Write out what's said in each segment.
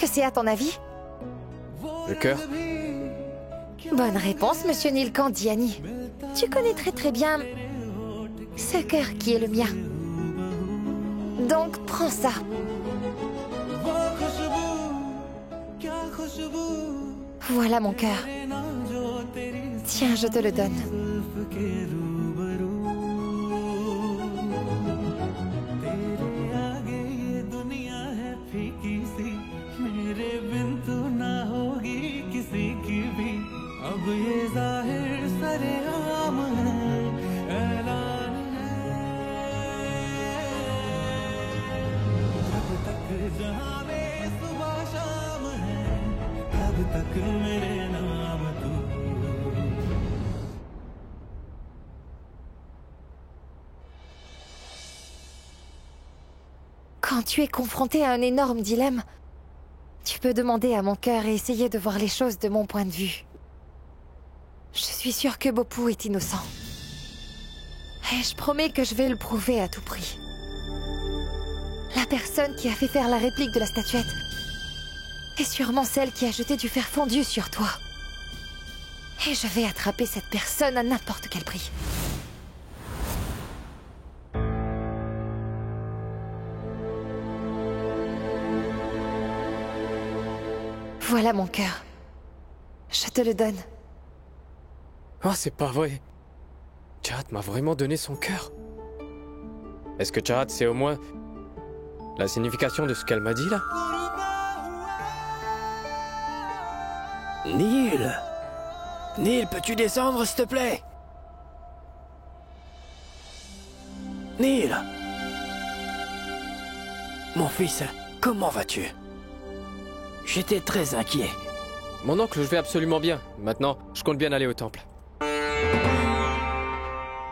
que c'est à ton avis? Le cœur? Bonne réponse, monsieur Nilkandiani. Tu connais très bien ce cœur qui est le mien. Donc, prends ça. Voilà mon cœur. Tiens, je te le donne. Quand tu es confronté à un énorme dilemme, tu peux demander à mon cœur et essayer de voir les choses de mon point de vue. Je suis sûre que Bopou est innocent. Et je promets que je vais le prouver à tout prix. La personne qui a fait faire la réplique de la statuette est sûrement celle qui a jeté du fer fondu sur toi. Et je vais attraper cette personne à n'importe quel prix. Voilà mon cœur. Je te le donne. Oh, c'est pas vrai. Chahat m'a vraiment donné son cœur. Est-ce que Chahat sait au moins la signification de ce qu'elle m'a dit là? Neil! Neil, peux-tu descendre, s'il te plaît? Neil! Mon fils, comment vas-tu? J'étais très inquiet. Mon oncle, je vais absolument bien. Maintenant, je compte bien aller au temple.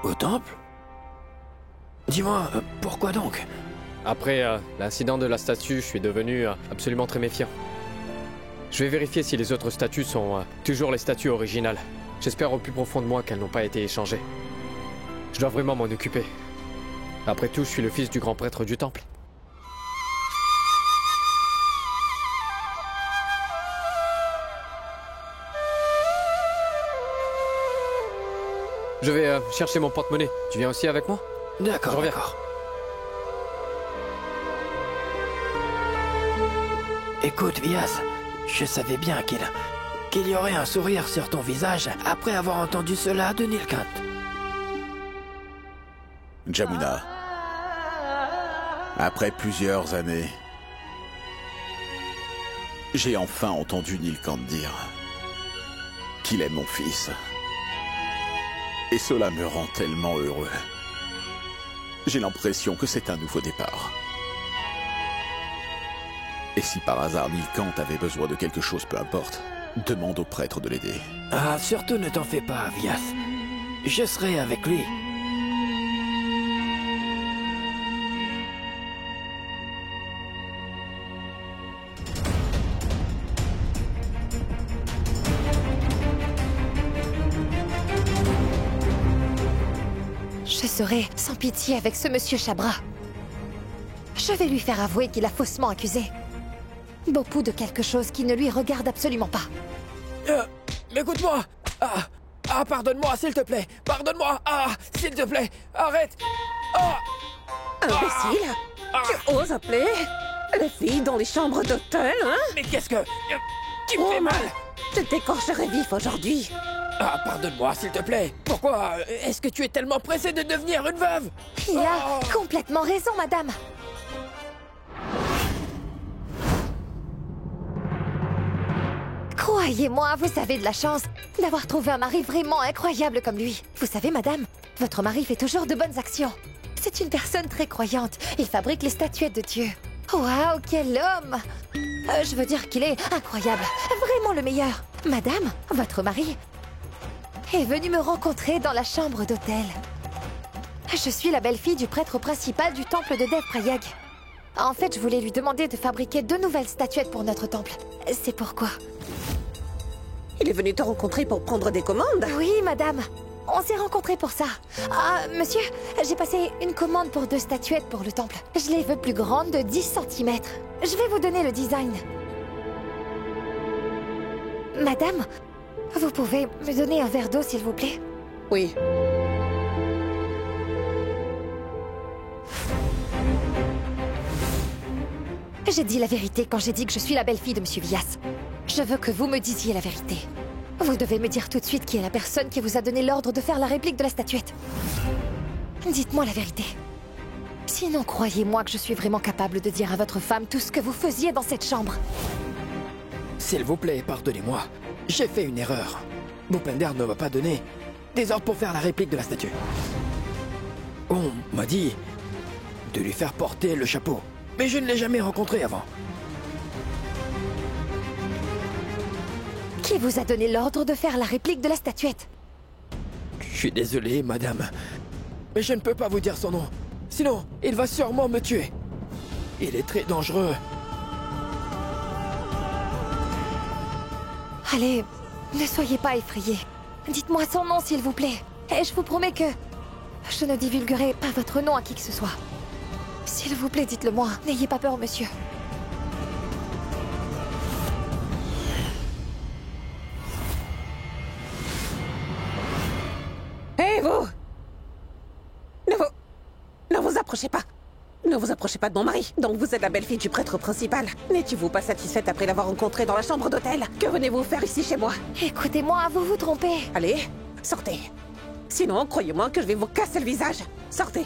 Au temple? Dis-moi, pourquoi donc? Après l'incident de la statue, je suis devenu absolument très méfiant. Je vais vérifier si les autres statues sont toujours les statues originales. J'espère au plus profond de moi qu'elles n'ont pas été échangées. Je dois vraiment m'en occuper. Après tout, je suis le fils du grand prêtre du temple. Je vais chercher mon porte-monnaie. Tu viens aussi avec moi? D'accord, je reviens. D'accord. Écoute, Vyas, je savais bien qu'il y aurait un sourire sur ton visage après avoir entendu cela de Nilkant. Jamuna, après plusieurs années, j'ai enfin entendu Nilkant dire qu'il est mon fils. Et cela me rend tellement heureux. J'ai l'impression que c'est un nouveau départ. Et si par hasard Nilkant avait besoin de quelque chose, peu importe, demande au prêtre de l'aider. Ah, surtout ne t'en fais pas, Vyas. Je serai avec lui. Je serai sans pitié avec ce monsieur Chabra. Je vais lui faire avouer qu'il a faussement accusé Bopou de quelque chose qui ne lui regarde absolument pas. Écoute-moi. Pardonne-moi, s'il te plaît. Pardonne-moi. S'il te plaît. Arrête. Imbécile. Tu oses appeler les filles dans les chambres d'hôtel, hein? Mais qu'est-ce que... Tu me fais mal. Je t'écorcherai vif aujourd'hui. Pardonne-moi, s'il te plaît. Pourquoi est-ce que tu es tellement pressée de devenir une veuve? Il a complètement raison, madame. Croyez-moi, vous avez de la chance d'avoir trouvé un mari vraiment incroyable comme lui. Vous savez, madame, votre mari fait toujours de bonnes actions. C'est une personne très croyante. Il fabrique les statuettes de Dieu. Waouh, quel homme! Je veux dire qu'il est incroyable. Vraiment le meilleur. Madame, votre mari est venu me rencontrer dans la chambre d'hôtel. Je suis la belle-fille du prêtre principal du temple de Dev Prayag. En fait, je voulais lui demander de fabriquer 2 nouvelles statuettes pour notre temple. C'est pourquoi. Il est venu te rencontrer pour prendre des commandes? Oui, madame. On s'est rencontrés pour ça. Monsieur, j'ai passé une commande pour 2 statuettes pour le temple. Je les veux plus grandes de 10 cm. Je vais vous donner le design. Madame, vous pouvez me donner un verre d'eau, s'il vous plaît? Oui. J'ai dit la vérité quand j'ai dit que je suis la belle-fille de Monsieur Vias. Je veux que vous me disiez la vérité. Vous devez me dire tout de suite qui est la personne qui vous a donné l'ordre de faire la réplique de la statuette. Dites-moi la vérité. Sinon, croyez-moi que je suis vraiment capable de dire à votre femme tout ce que vous faisiez dans cette chambre. S'il vous plaît, pardonnez-moi. J'ai fait une erreur. Bhupender ne m'a pas donné des ordres pour faire la réplique de la statue. On m'a dit de lui faire porter le chapeau. Mais je ne l'ai jamais rencontré avant. Qui vous a donné l'ordre de faire la réplique de la statuette? Je suis désolé, madame. Mais je ne peux pas vous dire son nom. Sinon, il va sûrement me tuer. Il est très dangereux. Allez, ne soyez pas effrayé. Dites-moi son nom, s'il vous plaît. Et je vous promets que je ne divulguerai pas votre nom à qui que ce soit. S'il vous plaît, dites-le-moi. N'ayez pas peur, monsieur. Hé, vous! Ne vous approchez pas. Ne vous approchez pas de mon mari. Donc vous êtes la belle-fille du prêtre principal. N'étiez-vous pas satisfaite après l'avoir rencontré dans la chambre d'hôtel? Que venez-vous faire ici chez moi? Écoutez-moi, vous vous trompez. Allez, sortez. Sinon, croyez-moi que je vais vous casser le visage. Sortez.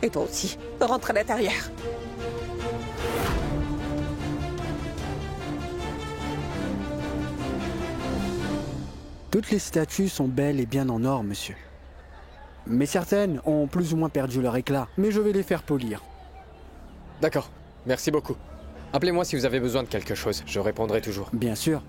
Et toi aussi, rentre à l'intérieur. Toutes les statues sont belles et bien en or, monsieur. Mais certaines ont plus ou moins perdu leur éclat, mais je vais les faire polir. D'accord, merci beaucoup. Appelez-moi si vous avez besoin de quelque chose, je répondrai toujours. Bien sûr.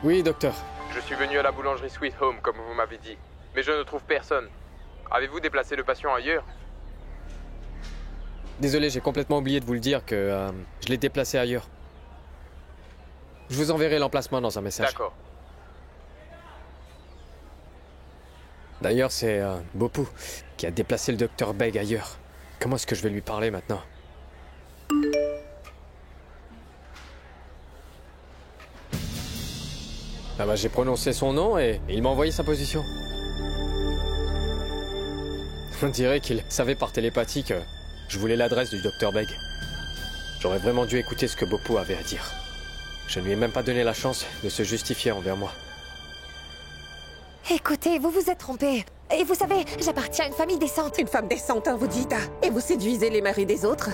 Oui, docteur. Je suis venu à la boulangerie Sweet Home, comme vous m'avez dit. Mais je ne trouve personne. Avez-vous déplacé le patient ailleurs? Désolé, j'ai complètement oublié de vous le dire que je l'ai déplacé ailleurs. Je vous enverrai l'emplacement dans un message. D'accord. D'ailleurs, c'est Bhopoo qui a déplacé le docteur Beg ailleurs. Comment est-ce que je vais lui parler maintenant? Ah bah j'ai prononcé son nom et il m'a envoyé sa position. On dirait qu'il savait par télépathie que je voulais l'adresse du docteur Beg. J'aurais vraiment dû écouter ce que Bhopoo avait à dire. Je ne lui ai même pas donné la chance de se justifier envers moi. Écoutez, vous vous êtes trompé. Et vous savez, j'appartiens à une famille décente. Une femme décente, hein, vous dites, hein, et vous séduisez les maris des autres.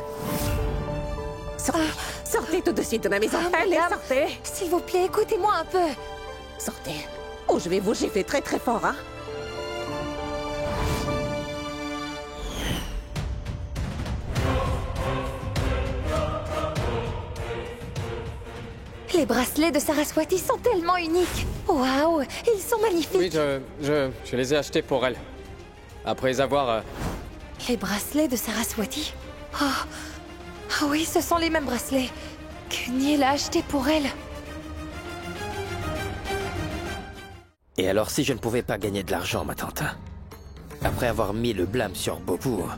Sortez, sortez tout de suite de ma maison. Allez, madame, sortez. s'il vous plaît, écoutez-moi un peu. Sortez. Oh, je vais vous gifler très très fort, hein. Les bracelets de Saraswati sont tellement uniques. Waouh, ils sont magnifiques. Oui, je les ai achetés pour elle. Après avoir... Les bracelets de Saraswati. Oh. Ah oui, ce sont les mêmes bracelets que Neil a achetés pour elle. Et alors si je ne pouvais pas gagner de l'argent, ma tante? Après avoir mis le blâme sur Bhopoo,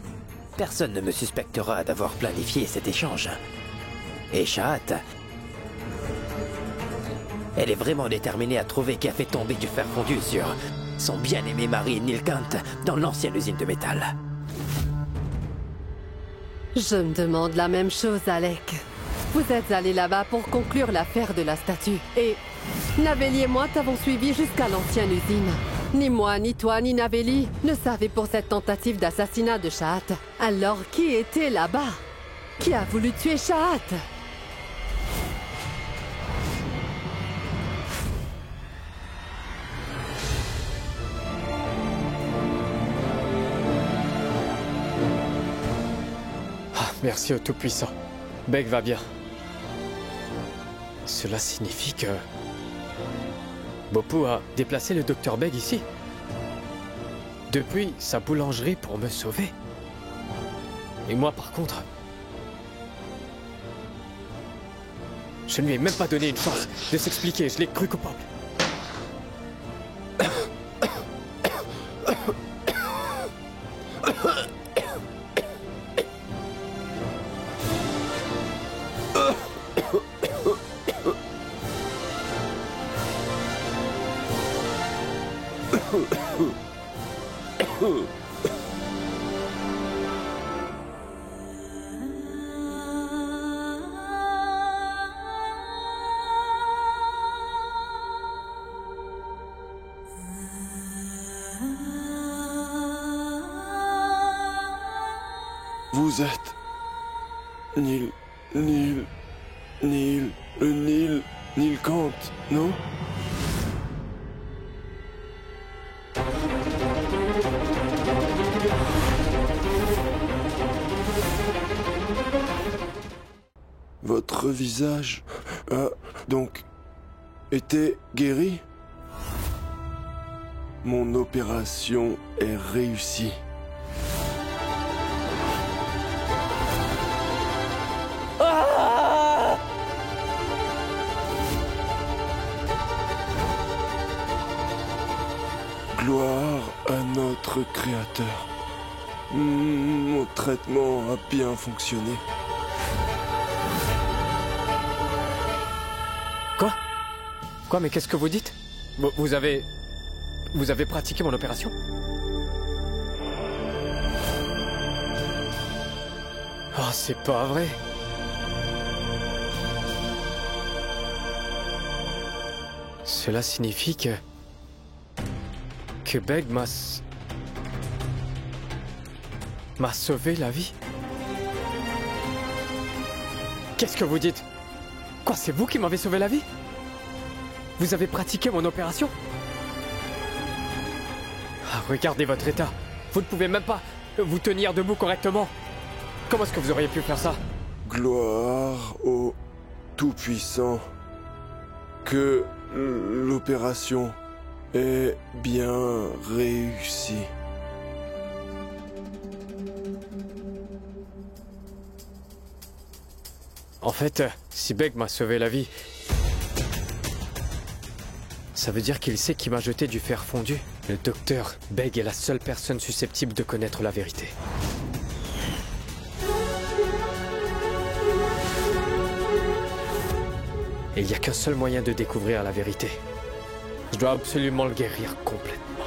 personne ne me suspectera d'avoir planifié cet échange. Et Shahat, elle est vraiment déterminée à trouver qui a fait tomber du fer fondu sur son bien-aimé mari Nilkant dans l'ancienne usine de métal. Je me demande la même chose, Alec. Vous êtes allé là-bas pour conclure l'affaire de la statue. Et Naveli et moi t'avons suivi jusqu'à l'ancienne usine. Ni moi, ni toi, ni Naveli ne savaient pour cette tentative d'assassinat de Shahat. Alors qui était là-bas? Qui a voulu tuer Shahat? Merci au Tout-Puissant. Beg va bien. Cela signifie que... Bhopoo a déplacé le docteur Beg ici. Depuis sa boulangerie pour me sauver. Et moi, par contre... Je ne lui ai même pas donné une chance de s'expliquer. Je l'ai cru coupable. Vous êtes... Neil... le Neil Kant, non? Votre visage a donc été guéri? Mon opération est réussie. Gloire à notre Créateur. Mon traitement a bien fonctionné. Quoi, mais qu'est-ce que vous dites? Vous avez pratiqué mon opération? Oh, c'est pas vrai. Cela signifie que Beg m'a sauvé la vie. Qu'est-ce que vous dites? Quoi, c'est vous qui m'avez sauvé la vie? Vous avez pratiqué mon opération? Ah, regardez votre état. Vous ne pouvez même pas vous tenir debout correctement. Comment est-ce que vous auriez pu faire ça? Gloire au Tout-Puissant. Que l'opération est bien réussie. En fait, si Beg m'a sauvé la vie, ça veut dire qu'il sait qui m'a jeté du fer fondu. Le docteur Beg est la seule personne susceptible de connaître la vérité. Et il n'y a qu'un seul moyen de découvrir la vérité. Je dois absolument le guérir complètement.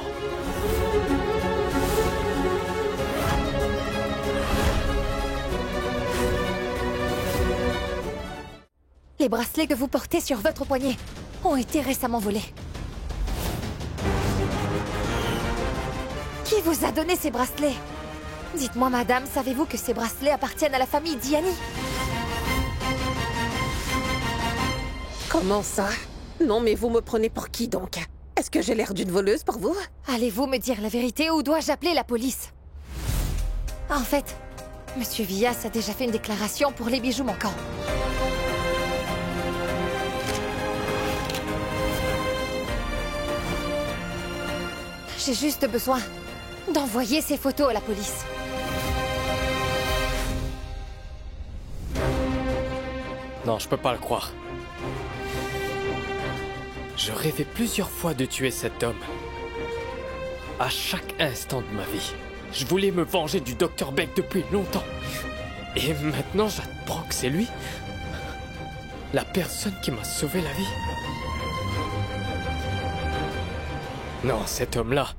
Les bracelets que vous portez sur votre poignet ont été récemment volés. Qui vous a donné ces bracelets? Dites-moi, madame, savez-vous que ces bracelets appartiennent à la famille Diani? Comment ça? Non, mais vous me prenez pour qui, donc? Est-ce que j'ai l'air d'une voleuse pour vous? Allez-vous me dire la vérité ou dois-je appeler la police? En fait, Monsieur Villas a déjà fait une déclaration pour les bijoux manquants. J'ai juste besoin d'envoyer ces photos à la police. Non, je peux pas le croire. Je rêvais plusieurs fois de tuer cet homme. À chaque instant de ma vie. Je voulais me venger du Dr Beg depuis longtemps. Et maintenant, j'apprends que c'est lui. La personne qui m'a sauvé la vie. Non, cet homme-là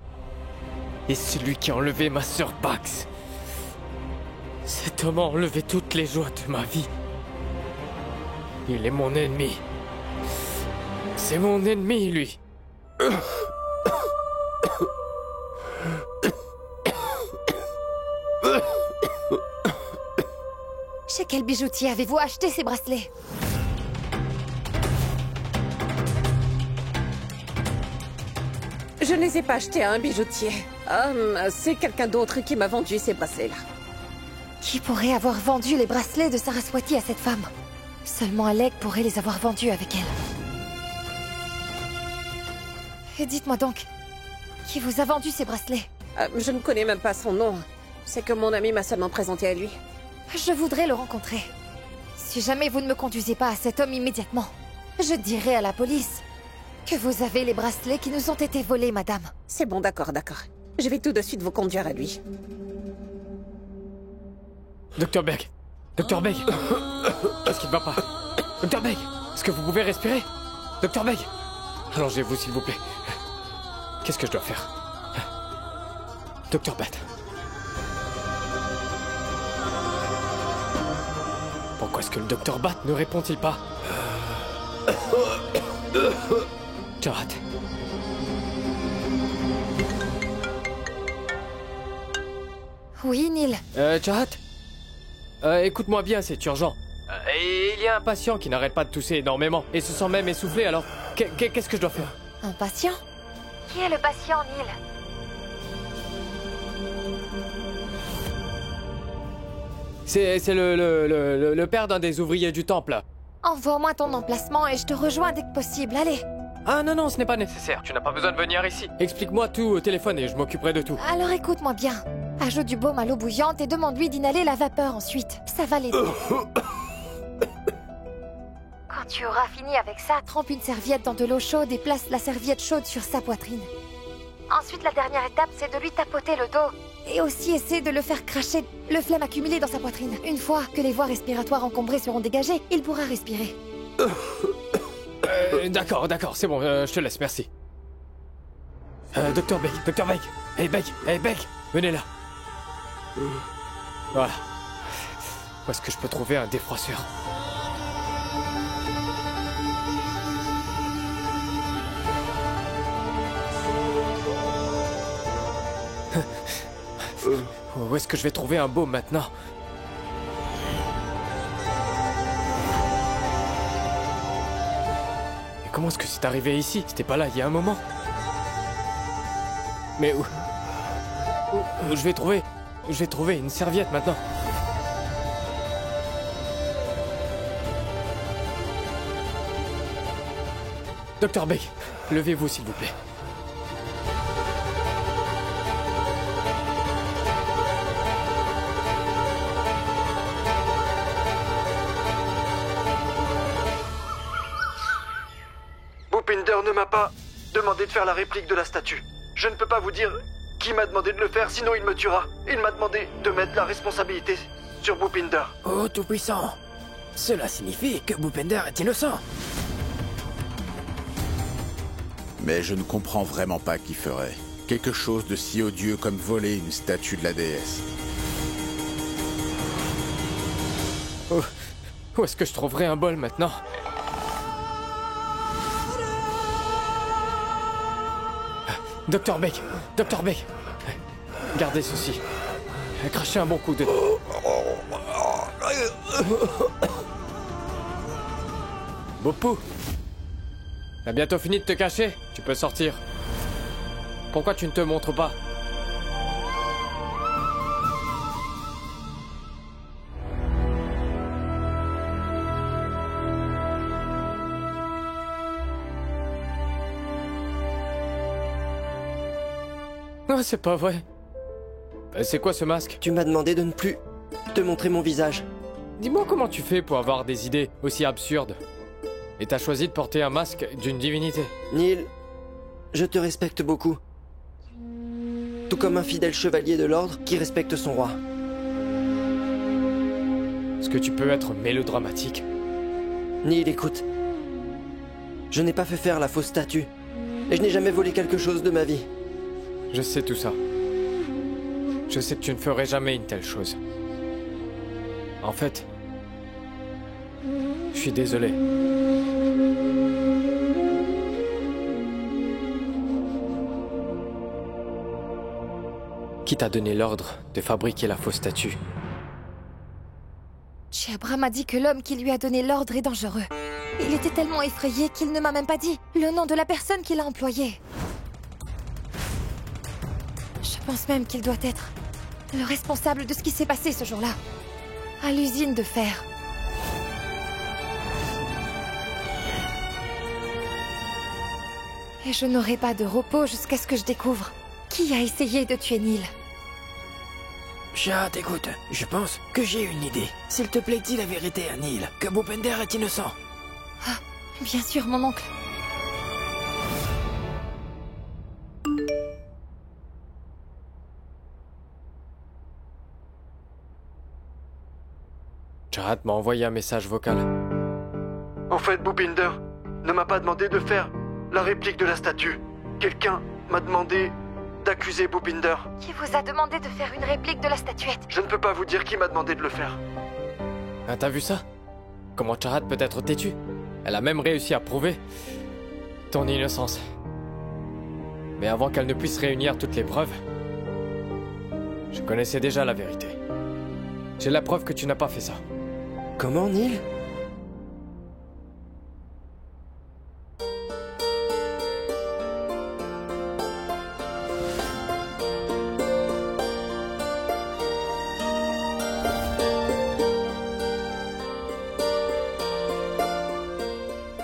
est celui qui a enlevé ma sœur Bax. Cet homme a enlevé toutes les joies de ma vie. Il est mon ennemi. C'est mon ennemi, lui. Chez quel bijoutier avez-vous acheté ces bracelets? Je ne les ai pas achetés à un bijoutier. C'est quelqu'un d'autre qui m'a vendu ces bracelets-là. Qui pourrait avoir vendu les bracelets de Saraswati à cette femme? Seulement Alec pourrait les avoir vendus avec elle. Et dites-moi donc, qui vous a vendu ces bracelets? Je ne connais même pas son nom. C'est que mon ami m'a seulement présenté à lui. Je voudrais le rencontrer. Si jamais vous ne me conduisez pas à cet homme immédiatement, je dirai à la police que vous avez les bracelets qui nous ont été volés, madame. C'est bon, d'accord. Je vais tout de suite vous conduire à lui. Dr Beg! Dr Beg! Qu'est-ce qui ne va pas? Dr Beg! Est-ce que vous pouvez respirer? Dr Beg! Allongez-vous, s'il vous plaît. Qu'est-ce que je dois faire? Dr Bat. Pourquoi est-ce que le Dr Bat ne répond-il pas? Jahat. Oui, Neil. Jahat? Écoute-moi bien, c'est urgent. Et il y a un patient qui n'arrête pas de tousser énormément et se sent même essoufflé, alors qu'est-ce que je dois faire? Un patient? Qui est le patient, Neil? C'est le père d'un des ouvriers du temple. Envoie-moi ton emplacement et je te rejoins dès que possible, allez. Ah non, ce n'est pas nécessaire, tu n'as pas besoin de venir ici. Explique-moi tout au téléphone et je m'occuperai de tout. Alors écoute-moi bien. Ajoute du baume à l'eau bouillante et demande-lui d'inhaler la vapeur ensuite. Ça va l'aider. Quand tu auras fini avec ça, trempe une serviette dans de l'eau chaude et place la serviette chaude sur sa poitrine. Ensuite, la dernière étape, c'est de lui tapoter le dos. Et aussi essaie de le faire cracher le phlegme accumulé dans sa poitrine. Une fois que les voies respiratoires encombrées seront dégagées, il pourra respirer. D'accord, c'est bon, je te laisse, merci. Docteur Beck. Hey Beck, venez là. Voilà. Où est-ce que je peux trouver un défroisseur? Où est-ce que je vais trouver un baume maintenant? Mais comment est-ce que c'est arrivé ici? C'était pas là il y a un moment. Mais où je vais trouver une serviette maintenant. Docteur Beck, levez-vous s'il vous plaît. Bhupinder ne m'a pas demandé de faire la réplique de la statue. Je ne peux pas vous dire qui m'a demandé de le faire, sinon il me tuera. Il m'a demandé de mettre la responsabilité sur Bhupinder. Oh, tout-puissant. Cela signifie que Bhupinder est innocent. Mais je ne comprends vraiment pas qui ferait quelque chose de si odieux comme voler une statue de la déesse. Où est-ce que je trouverai un bol maintenant? Docteur Beck, gardez ceci. Crachez un bon coup dedans. Bopou, t'as bientôt fini de te cacher? Tu peux sortir. Pourquoi tu ne te montres pas? Non, c'est pas vrai. C'est quoi ce masque? Tu m'as demandé de ne plus te montrer mon visage. Dis-moi comment tu fais pour avoir des idées aussi absurdes. Et t'as choisi de porter un masque d'une divinité. Neil, je te respecte beaucoup. Tout comme un fidèle chevalier de l'ordre qui respecte son roi. Est-ce que tu peux être mélodramatique? Neil, écoute. Je n'ai pas fait faire la fausse statue. Et je n'ai jamais volé quelque chose de ma vie. Je sais tout ça. Je sais que tu ne ferais jamais une telle chose. En fait, je suis désolé. Qui t'a donné l'ordre de fabriquer la fausse statue? Chiabra m'a dit que l'homme qui lui a donné l'ordre est dangereux. Il était tellement effrayé qu'il ne m'a même pas dit le nom de la personne qui l'a employé. Je pense même qu'il doit être le responsable de ce qui s'est passé ce jour-là, à l'usine de fer. Et je n'aurai pas de repos jusqu'à ce que je découvre qui a essayé de tuer Neil. Chat, écoute, je pense que j'ai une idée. S'il te plaît, dis la vérité à Neil, que Bhupinder est innocent. Ah, bien sûr, mon oncle. Charat m'a envoyé un message vocal. En fait, Bhupinder ne m'a pas demandé de faire la réplique de la statue. Quelqu'un m'a demandé d'accuser Bhupinder. Qui vous a demandé de faire une réplique de la statuette? Je ne peux pas vous dire qui m'a demandé de le faire. Ah, t'as vu ça? Comment Charat peut être têtue? Elle a même réussi à prouver ton innocence. Mais avant qu'elle ne puisse réunir toutes les preuves, je connaissais déjà la vérité. J'ai la preuve que tu n'as pas fait ça. Comment, Neil?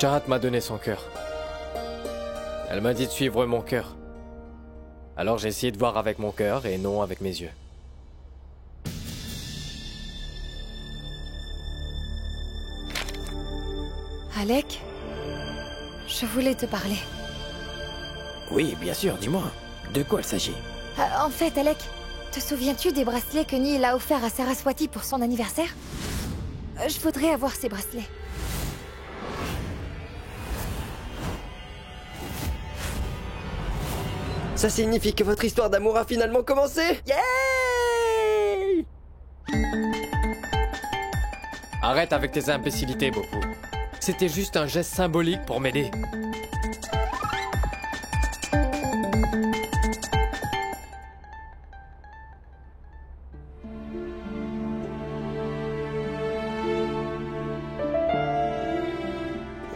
Chahat m'a donné son cœur. Elle m'a dit de suivre mon cœur. Alors j'ai essayé de voir avec mon cœur et non avec mes yeux. Alec, je voulais te parler. Oui, bien sûr, dis-moi. De quoi il s'agit? En fait, Alec, te souviens-tu des bracelets que Neil a offerts à Saraswati pour son anniversaire? Je voudrais avoir ces bracelets. Ça signifie que votre histoire d'amour a finalement commencé? Yay! Arrête avec tes imbécilités, Bopu. C'était juste un geste symbolique pour m'aider.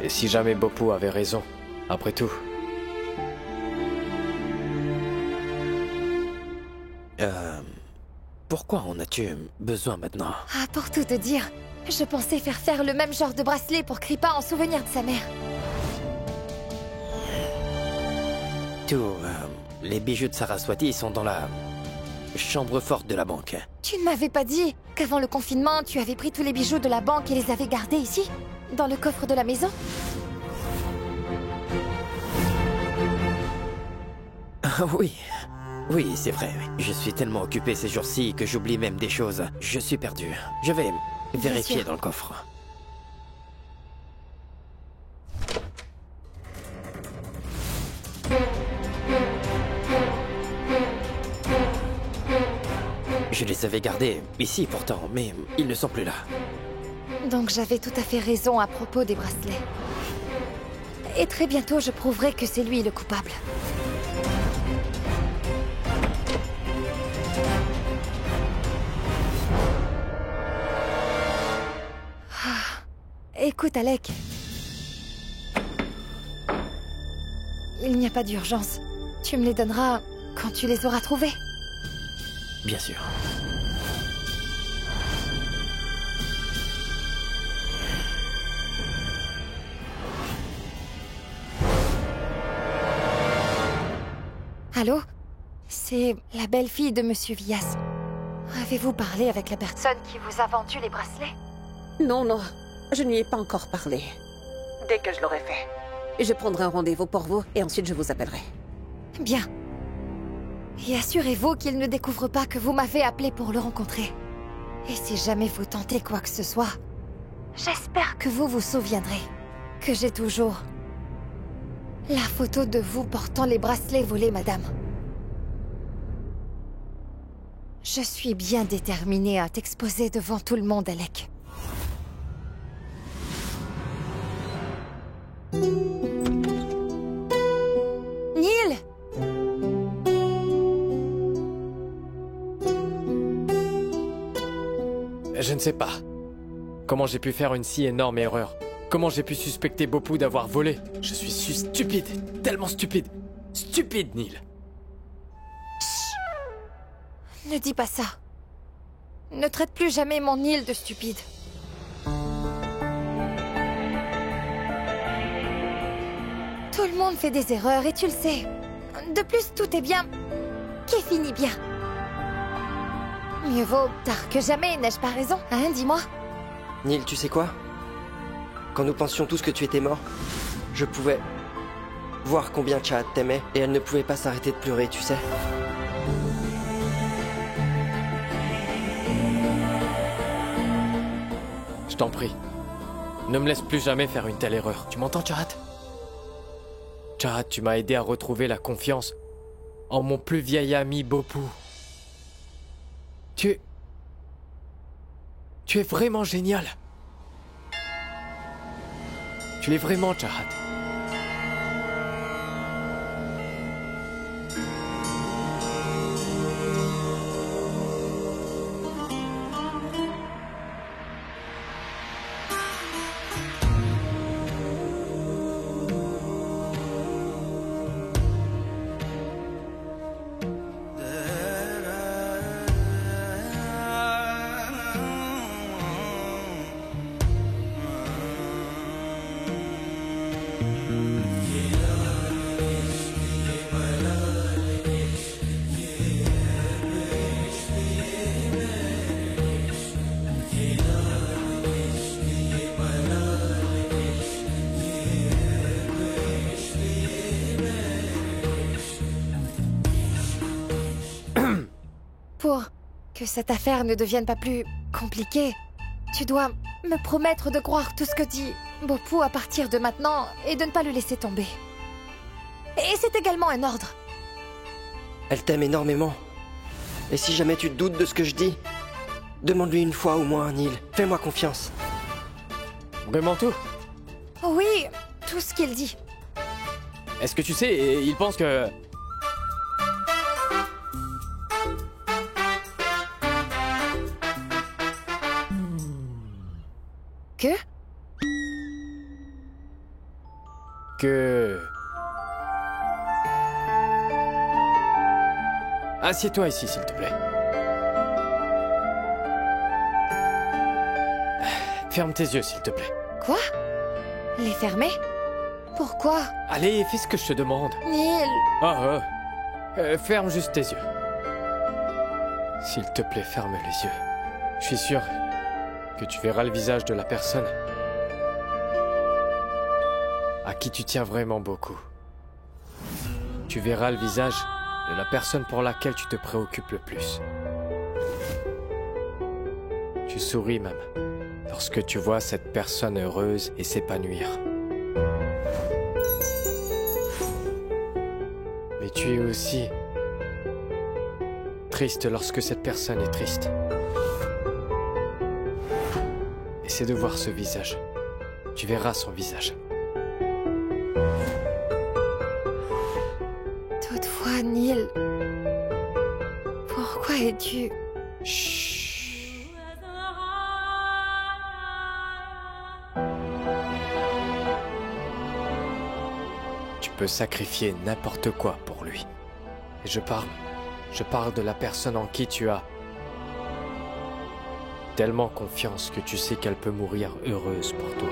Et si jamais Bopu avait raison, après tout. Pourquoi en as-tu besoin maintenant? Ah, pour tout te dire, je pensais faire le même genre de bracelet pour Kripa en souvenir de sa mère. Tous les bijoux de Saraswati sont dans la chambre forte de la banque. Tu ne m'avais pas dit qu'avant le confinement, tu avais pris tous les bijoux de la banque et les avais gardés ici? Dans le coffre de la maison? Ah oui. Oui, c'est vrai. Je suis tellement occupé ces jours-ci que j'oublie même des choses. Je suis perdu. Je vais vérifier dans le coffre. Je les avais gardés ici pourtant, mais ils ne sont plus là. Donc j'avais tout à fait raison à propos des bracelets. Et très bientôt, je prouverai que c'est lui le coupable. Écoute, Alec. Il n'y a pas d'urgence. Tu me les donneras quand tu les auras trouvés. Bien sûr. Allô? C'est la belle-fille de Monsieur Vias. Avez-vous parlé avec la personne qui vous a vendu les bracelets? Non, non. Je n'y ai pas encore parlé. Dès que je l'aurai fait, je prendrai un rendez-vous pour vous et ensuite je vous appellerai. Bien. Et assurez-vous qu'il ne découvre pas que vous m'avez appelé pour le rencontrer. Et si jamais vous tentez quoi que ce soit, j'espère que vous vous souviendrez que j'ai toujours la photo de vous portant les bracelets volés, madame. Je suis bien déterminée à t'exposer devant tout le monde, Alec. Neil! Je ne sais pas. Comment j'ai pu faire une si énorme erreur? Comment j'ai pu suspecter Bopu d'avoir volé? Je suis stupide. Tellement stupide. Stupide, Neil. Chut. Ne dis pas ça. Ne traite plus jamais mon Neil de stupide. Tout le monde fait des erreurs et tu le sais. De plus, tout est bien qui finit bien. Mieux vaut tard que jamais, n'ai-je pas raison? Hein, dis-moi. Neil, tu sais quoi? Quand nous pensions tous que tu étais mort, je pouvais voir combien Chahat t'aimait et elle ne pouvait pas s'arrêter de pleurer, tu sais. Je t'en prie. Ne me laisse plus jamais faire une telle erreur. Tu m'entends, Chahat? Chahat, tu m'as aidé à retrouver la confiance en mon plus vieil ami Bopu. Tu es vraiment génial. Tu l'es vraiment, Chahat. Que cette affaire ne devienne pas plus compliquée, tu dois me promettre de croire tout ce que dit Bopou à partir de maintenant et de ne pas le laisser tomber. Et c'est également un ordre. Elle t'aime énormément. Et si jamais tu doutes de ce que je dis, demande-lui une fois au moins, Neil. Fais-moi confiance. Vraiment tout? Oui, tout ce qu'il dit. Est-ce que tu sais, il pense que... Que... Assieds-toi ici, s'il te plaît. Ferme tes yeux, s'il te plaît. Quoi? Les fermer? Pourquoi? Allez, fais ce que je te demande. Neil! Ferme juste tes yeux. S'il te plaît, ferme les yeux. Je suis sûr que tu verras le visage de la personne à qui tu tiens vraiment beaucoup. Tu verras le visage de la personne pour laquelle tu te préoccupes le plus. Tu souris même lorsque tu vois cette personne heureuse et s'épanouir. Mais tu es aussi triste lorsque cette personne est triste. Essaie de voir ce visage. Tu verras son visage. Toutefois, Neil, pourquoi es-tu... Chut. Tu peux sacrifier n'importe quoi pour lui. Et je parle de la personne en qui tu as tellement confiance que tu sais qu'elle peut mourir heureuse pour toi.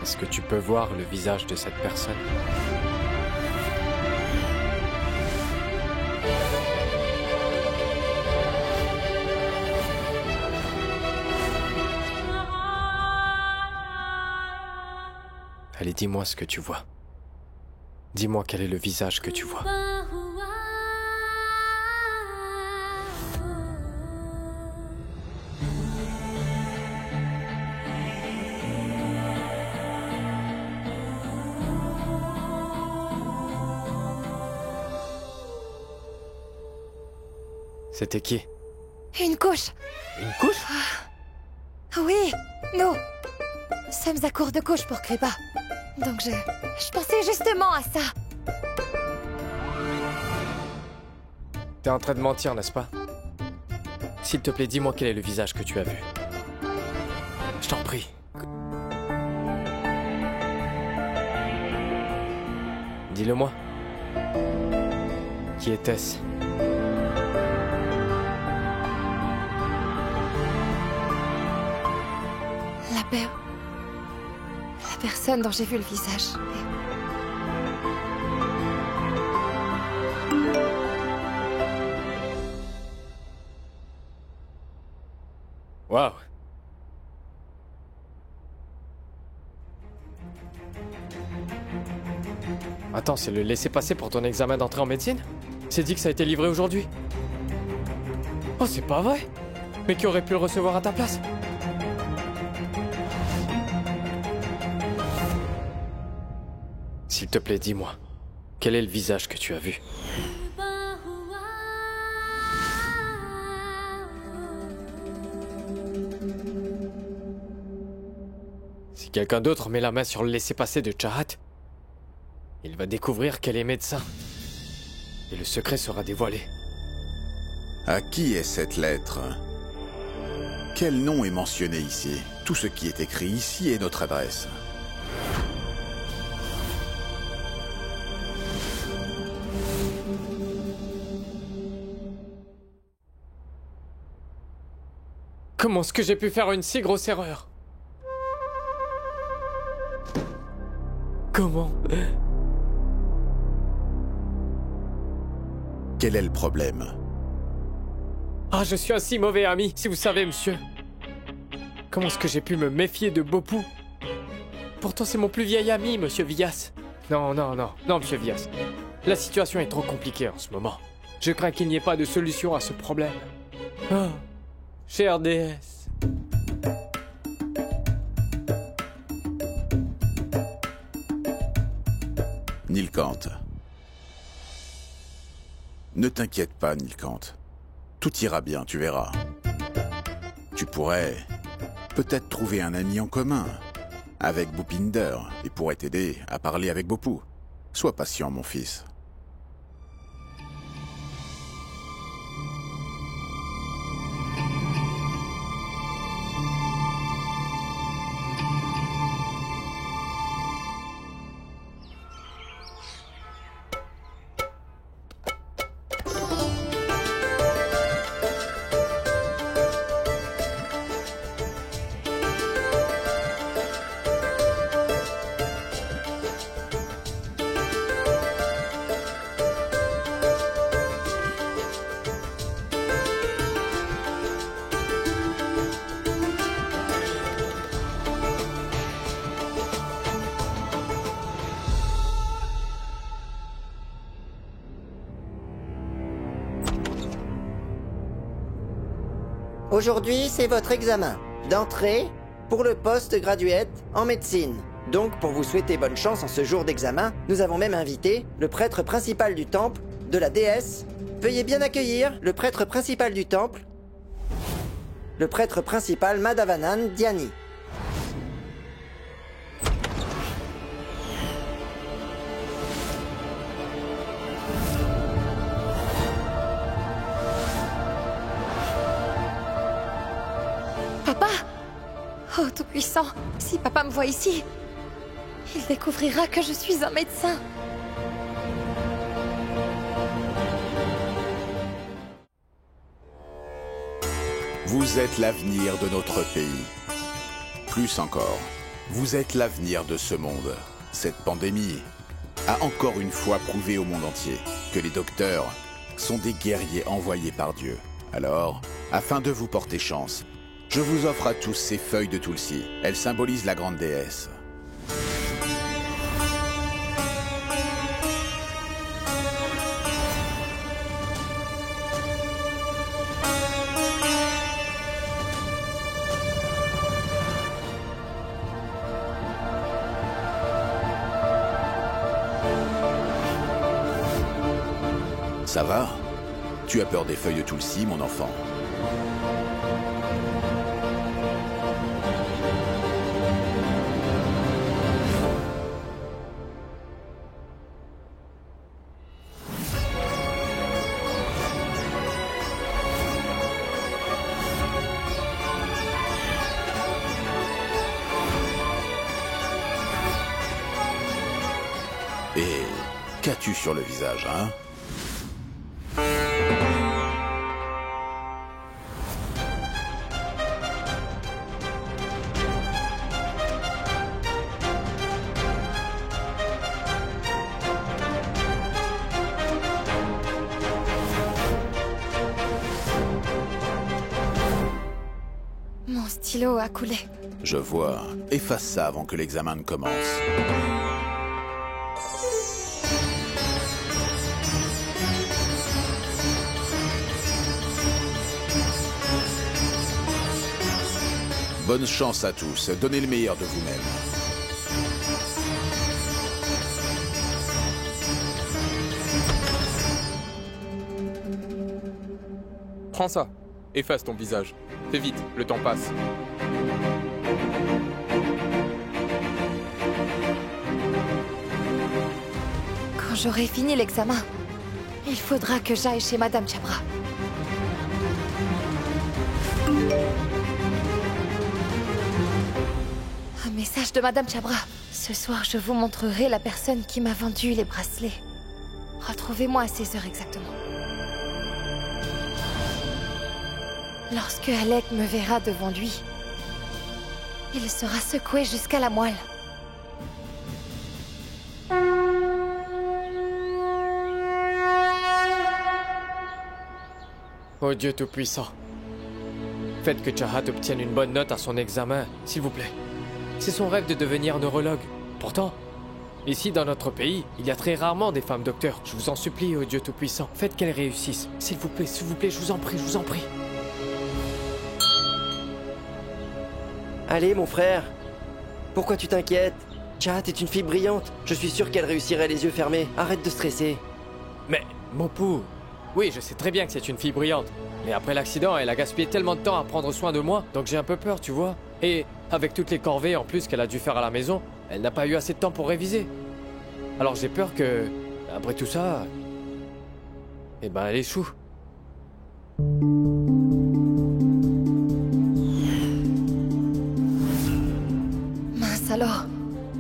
Est-ce que tu peux voir le visage de cette personne? Allez, dis-moi ce que tu vois. Dis-moi quel est le visage que tu vois. C'était qui? Une couche. Une couche? Oui, nous sommes à court de couches pour Kripa. Donc je pensais justement à ça. T'es en train de mentir, n'est-ce pas? S'il te plaît, dis-moi quel est le visage que tu as vu. Je t'en prie. Dis-le-moi. Qui était-ce? La personne dont j'ai vu le visage. Waouh. Attends, c'est le laissez-passer pour ton examen d'entrée en médecine? C'est dit que ça a été livré aujourd'hui? Oh, c'est pas vrai? Mais qui aurait pu le recevoir à ta place? S'il te plaît, dis-moi, quel est le visage que tu as vu? Si quelqu'un d'autre met la main sur le laissez-passer de Chahat, il va découvrir qu'elle est médecin. Et le secret sera dévoilé. À qui est cette lettre? Quel nom est mentionné ici? Tout ce qui est écrit ici est notre adresse. Comment est-ce que j'ai pu faire une si grosse erreur? Comment? Quel est le problème? Ah, je suis un si mauvais ami, si vous savez, monsieur. Comment est-ce que j'ai pu me méfier de Bopou? pourtant c'est mon plus vieil ami, monsieur Villas. Non, monsieur Villas. La situation est trop compliquée en ce moment. Je crains qu'il n'y ait pas de solution à ce problème. Oh, chère déesse. Nilkant. Ne t'inquiète pas, Nilkant. Tout ira bien, tu verras. Tu pourrais peut-être trouver un ami en commun avec Bhupinder et pourrait t'aider à parler avec Bhopou. Sois patient, mon fils. Aujourd'hui, c'est votre examen d'entrée pour le poste graduate en médecine. Donc, pour vous souhaiter bonne chance en ce jour d'examen, nous avons même invité le prêtre principal du temple de la déesse. Veuillez bien accueillir le prêtre principal du temple, le prêtre principal Madhavanan Dhyani. Papa! Oh, Tout-Puissant, si papa me voit ici, il découvrira que je suis un médecin. Vous êtes l'avenir de notre pays. Plus encore, vous êtes l'avenir de ce monde. Cette pandémie a encore une fois prouvé au monde entier que les docteurs sont des guerriers envoyés par Dieu. Alors, afin de vous porter chance, je vous offre à tous ces feuilles de Tulsi. Elles symbolisent la grande déesse. Ça va? Tu as peur des feuilles de Tulsi, mon enfant? Et qu'as-tu sur le visage, hein? Mon stylo a coulé. Je vois. Efface ça avant que l'examen ne commence. Bonne chance à tous. Donnez le meilleur de vous-même. Prends ça. Efface ton visage. Fais vite, le temps passe. Quand j'aurai fini l'examen, il faudra que j'aille chez Madame Chabra. Un message de Madame Chabra. Ce soir, je vous montrerai la personne qui m'a vendu les bracelets. Retrouvez-moi à 16 heures exactement. Lorsque Alec me verra devant lui, il sera secoué jusqu'à la moelle. Oh Dieu Tout-Puissant. Faites que Chahat obtienne une bonne note à son examen, s'il vous plaît. C'est son rêve de devenir neurologue. Pourtant, ici dans notre pays, il y a très rarement des femmes docteurs. Je vous en supplie, ô Dieu Tout-Puissant, faites qu'elles réussissent. S'il vous plaît, je vous en prie, je vous en prie. Allez, mon frère. Pourquoi tu t'inquiètes? Chat est une fille brillante. Je suis sûr qu'elle réussirait les yeux fermés. Arrête de stresser. Mais, Mopu... Oui, je sais très bien que c'est une fille brillante. Mais après l'accident, elle a gaspillé tellement de temps à prendre soin de moi, donc j'ai un peu peur, tu vois. Et avec toutes les corvées en plus qu'elle a dû faire à la maison, elle n'a pas eu assez de temps pour réviser. Alors j'ai peur que, après tout ça... Eh ben, elle échoue. Mince alors.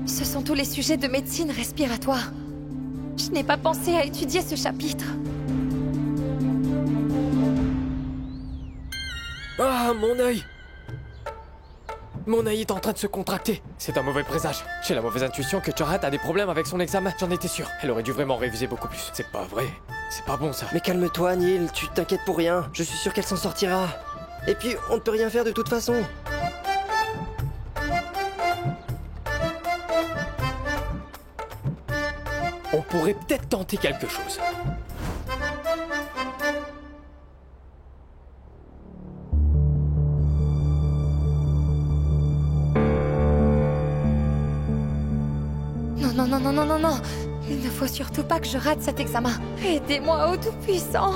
Ce sont tous les sujets de médecine respiratoire. Je n'ai pas pensé à étudier ce chapitre. Ah, mon œil! Mon œil est en train de se contracter. C'est un mauvais présage. J'ai la mauvaise intuition que Charat a des problèmes avec son examen. J'en étais sûr. Elle aurait dû vraiment réviser beaucoup plus. C'est pas vrai. C'est pas bon, ça. Mais calme-toi, Neil. Tu t'inquiètes pour rien. Je suis sûr qu'elle s'en sortira. Et puis, on ne peut rien faire de toute façon. On pourrait peut-être tenter quelque chose. Non. Il ne faut surtout pas que je rate cet examen. Aidez-moi, ô Tout-Puissant.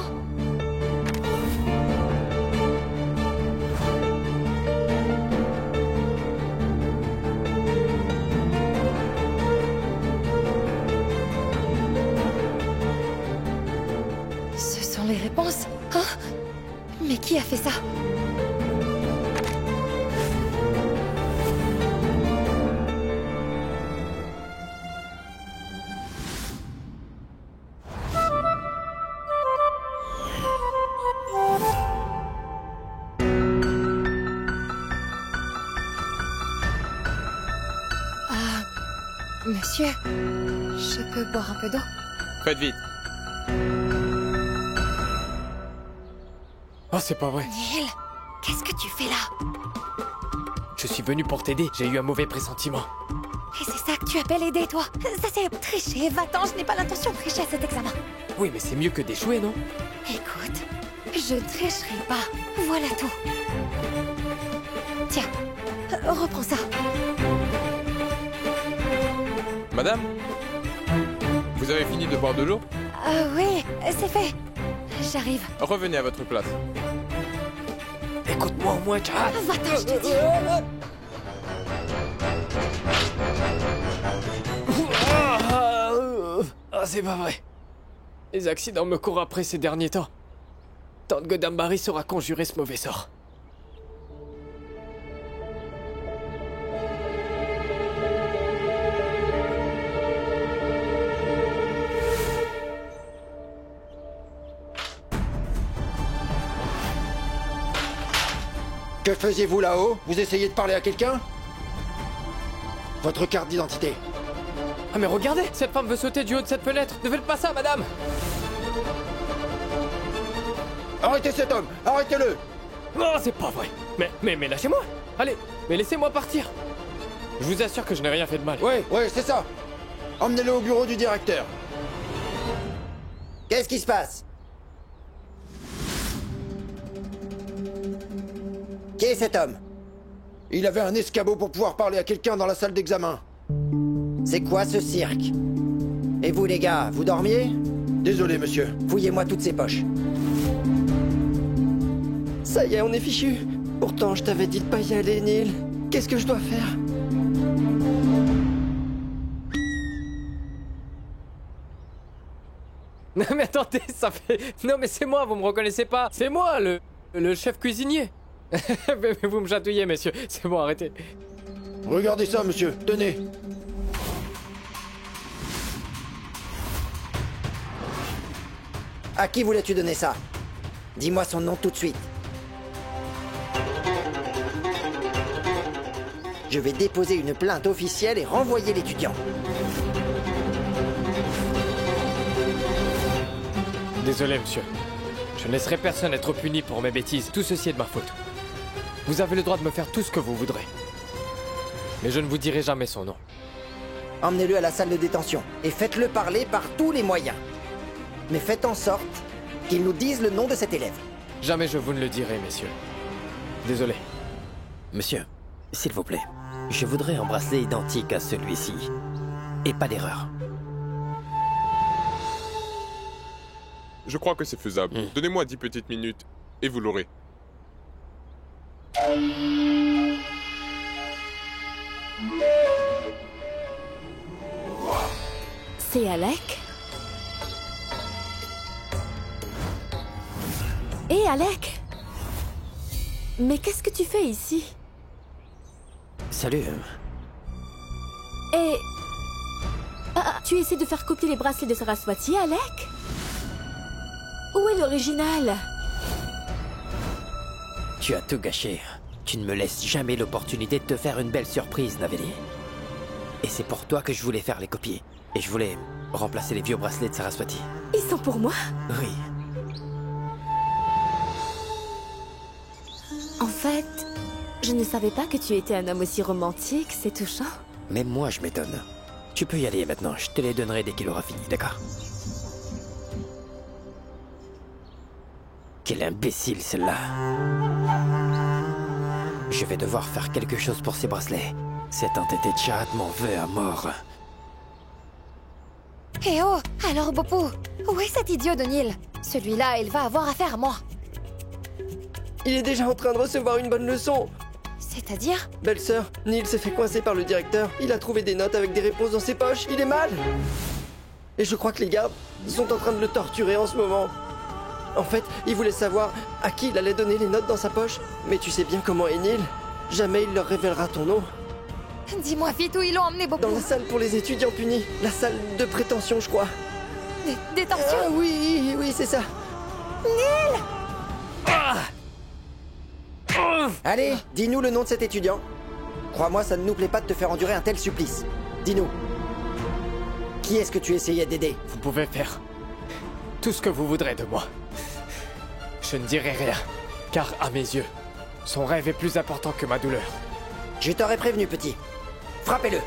Ce sont les réponses. Hein? Mais qui a fait ça? Monsieur, je peux boire un peu d'eau? Faites vite. Oh, c'est pas vrai. Neil, qu'est-ce que tu fais là? Je suis venu pour t'aider. J'ai eu un mauvais pressentiment. Et c'est ça que tu appelles aider, toi? Ça c'est tricher. Va-t'en, je n'ai pas l'intention de tricher à cet examen. Oui, mais c'est mieux que d'échouer, non? Écoute, je ne tricherai pas. Voilà tout. Tiens, reprends ça. Madame? Vous avez fini de boire de l'eau? Oui, c'est fait. J'arrive. Revenez à votre place. Écoute-moi au moins, Charat. Va-t'en, je te dis. Ah, c'est pas vrai. Les accidents me courent après ces derniers temps. Tante Godambari saura conjurer ce mauvais sort. Que faisiez-vous là-haut? Vous essayez de parler à quelqu'un? Votre carte d'identité. Ah mais regardez, cette femme veut sauter du haut de cette fenêtre. Ne faites pas ça, madame. Arrêtez cet homme! Arrêtez-le! Non, c'est pas vrai. Mais lâchez-moi. Allez, mais laissez-moi partir. Je vous assure que je n'ai rien fait de mal. Ouais, c'est ça. Emmenez-le au bureau du directeur. Qu'est-ce qui se passe? Qui est cet homme? Il avait un escabeau pour pouvoir parler à quelqu'un dans la salle d'examen. C'est quoi ce cirque? Et vous les gars, vous dormiez? Désolé, monsieur. Fouillez-moi toutes ces poches. Ça y est, on est fichu. Pourtant, je t'avais dit de pas y aller, Neil. Qu'est-ce que je dois faire? Non mais attendez, ça fait... Non mais c'est moi, vous me reconnaissez pas. C'est moi, le chef cuisinier. Mais vous me chatouillez, messieurs. C'est bon, arrêtez. Regardez ça, monsieur. Tenez. À qui voulais-tu donner ça? Dis-moi son nom tout de suite. Je vais déposer une plainte officielle et renvoyer l'étudiant. Désolé, monsieur. Je ne laisserai personne être puni pour mes bêtises. Tout ceci est de ma faute. Vous avez le droit de me faire tout ce que vous voudrez. Mais je ne vous dirai jamais son nom. Emmenez-le à la salle de détention et faites-le parler par tous les moyens. Mais faites en sorte qu'il nous dise le nom de cet élève. Jamais je vous ne le dirai, messieurs. Désolé. Monsieur, s'il vous plaît, je voudrais un bracelet identique à celui-ci. Et pas d'erreur. Je crois que c'est faisable. Donnez-moi 10 petites minutes et vous l'aurez. C'est Alec? Hé, Alec! Mais qu'est-ce que tu fais ici? Salut. Et... tu essaies de faire copier les bracelets de Saraswati, Alec? Où est l'original? Tu as tout gâché. Tu ne me laisses jamais l'opportunité de te faire une belle surprise, Naveli. Et c'est pour toi que je voulais faire les copies. Et je voulais remplacer les vieux bracelets de Saraswati. Ils sont pour moi? Oui. En fait, je ne savais pas que tu étais un homme aussi romantique, c'est touchant. Même moi, je m'étonne. Tu peux y aller maintenant, je te les donnerai dès qu'il aura fini, d'accord? Quel imbécile, celle-là. Je vais devoir faire quelque chose pour ces bracelets. Cet entêté Chahat m'en veut à mort. Eh oh, alors Bopo, où est cet idiot de Neil? Celui-là, il va avoir affaire à moi. Il est déjà en train de recevoir une bonne leçon. C'est-à-dire? Belle-sœur, Neil s'est fait coincer par le directeur. Il a trouvé des notes avec des réponses dans ses poches. Il est mal. Et je crois que les gardes sont en train de le torturer en ce moment. En fait, il voulait savoir à qui il allait donner les notes dans sa poche. Mais tu sais bien comment est Neil. Jamais il leur révélera ton nom. Dis-moi vite où ils l'ont emmené, Bopo. Dans la salle pour les étudiants punis. La salle de prétention, je crois. Détention? Oui, oui, c'est ça. Neil! Allez, dis-nous le nom de cet étudiant. Crois-moi, ça ne nous plaît pas de te faire endurer un tel supplice. Dis-nous. Qui est-ce que tu essayais d'aider? Vous pouvez faire tout ce que vous voudrez de moi. Je ne dirai rien, car à mes yeux, son rêve est plus important que ma douleur. Je t'aurais prévenu, petit. Frappez-le.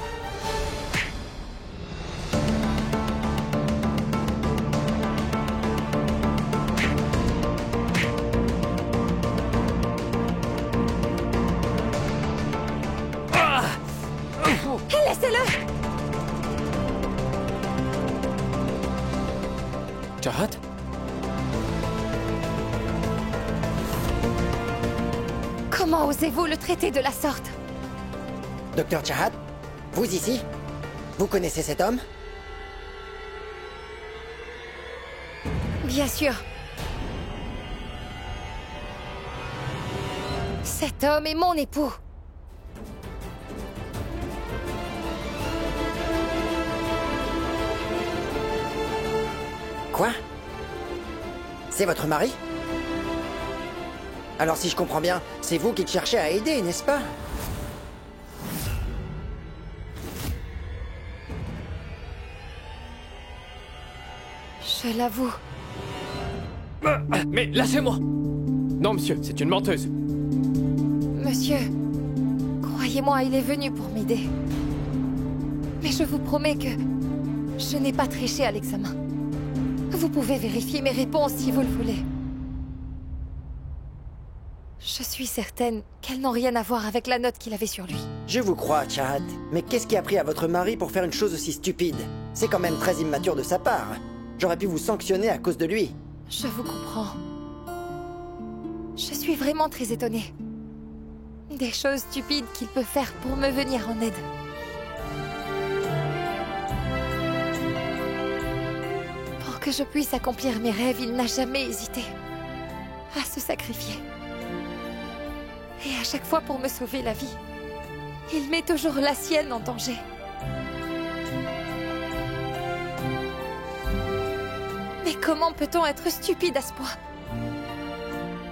Laissez-le! Chahat? Comment osez-vous le traiter de la sorte? Docteur Chahat, vous ici? Vous connaissez cet homme? Bien sûr. Cet homme est mon époux. Quoi? C'est votre mari? Alors si je comprends bien, c'est vous qui le cherchez à aider, n'est-ce pas? Je l'avoue. Mais lâchez-moi! Non, monsieur, c'est une menteuse. Monsieur, croyez-moi, il est venu pour m'aider. Mais je vous promets que je n'ai pas triché à l'examen. Vous pouvez vérifier mes réponses si vous le voulez. Je suis certaine qu'elles n'ont rien à voir avec la note qu'il avait sur lui. Je vous crois, Chahat. Mais qu'est-ce qui a pris à votre mari pour faire une chose aussi stupide? C'est quand même très immature de sa part. J'aurais pu vous sanctionner à cause de lui. Je vous comprends. Je suis vraiment très étonnée. Des choses stupides qu'il peut faire pour me venir en aide. Pour que je puisse accomplir mes rêves, il n'a jamais hésité à se sacrifier. Et à chaque fois pour me sauver la vie, il met toujours la sienne en danger. Mais comment peut-on être stupide à ce point?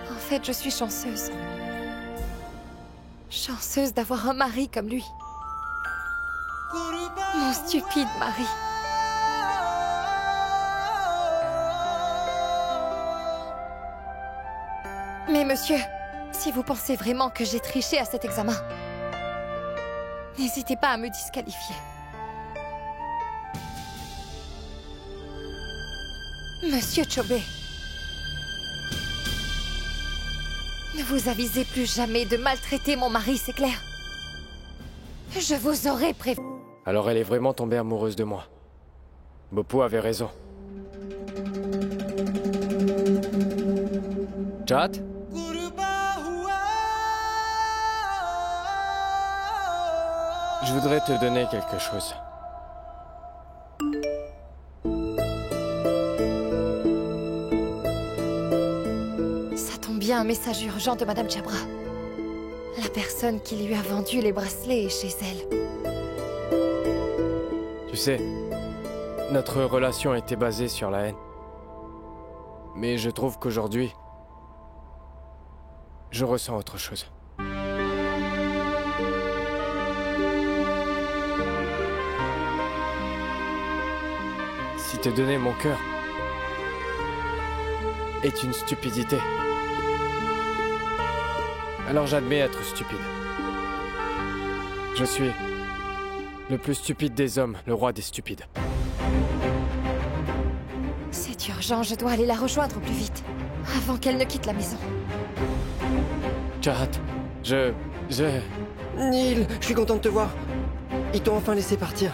En fait, je suis chanceuse. Chanceuse d'avoir un mari comme lui. Mon stupide mari. Mais monsieur, si vous pensez vraiment que j'ai triché à cet examen, N'hésitez pas à me disqualifier. Monsieur Chobé, ne vous avisez plus jamais de maltraiter mon mari, c'est clair? Je vous aurais prévenu. Alors elle est vraiment tombée amoureuse de moi. Bopo avait raison. Chat? Je voudrais te donner quelque chose. Ça tombe bien, un message urgent de Madame Jabra. La personne qui lui a vendu les bracelets est chez elle. Tu sais, notre relation était basée sur la haine. Mais je trouve qu'aujourd'hui, je ressens autre chose. Si te donner mon cœur est une stupidité, alors j'admets être stupide. Je suis le plus stupide des hommes, le roi des stupides. C'est urgent, je dois aller la rejoindre au plus vite, avant qu'elle ne quitte la maison. Chahat, Neil, je suis content de te voir. Ils t'ont enfin laissé partir.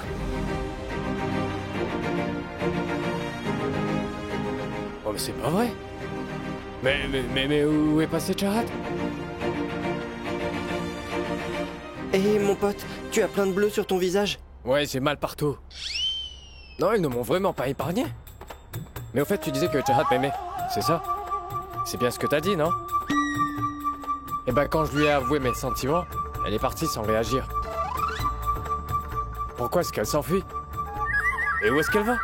Oh mais c'est pas vrai. Mais où est passé Chahat? Hé mon pote, tu as plein de bleu sur ton visage. Ouais, j'ai mal partout. Non, ils ne m'ont vraiment pas épargné. Mais au fait, tu disais que Chahat m'aimait, c'est ça? C'est bien ce que t'as dit, non? Et ben quand je lui ai avoué mes sentiments, elle est partie sans réagir. Pourquoi est-ce qu'elle s'enfuit? Et où est-ce qu'elle va?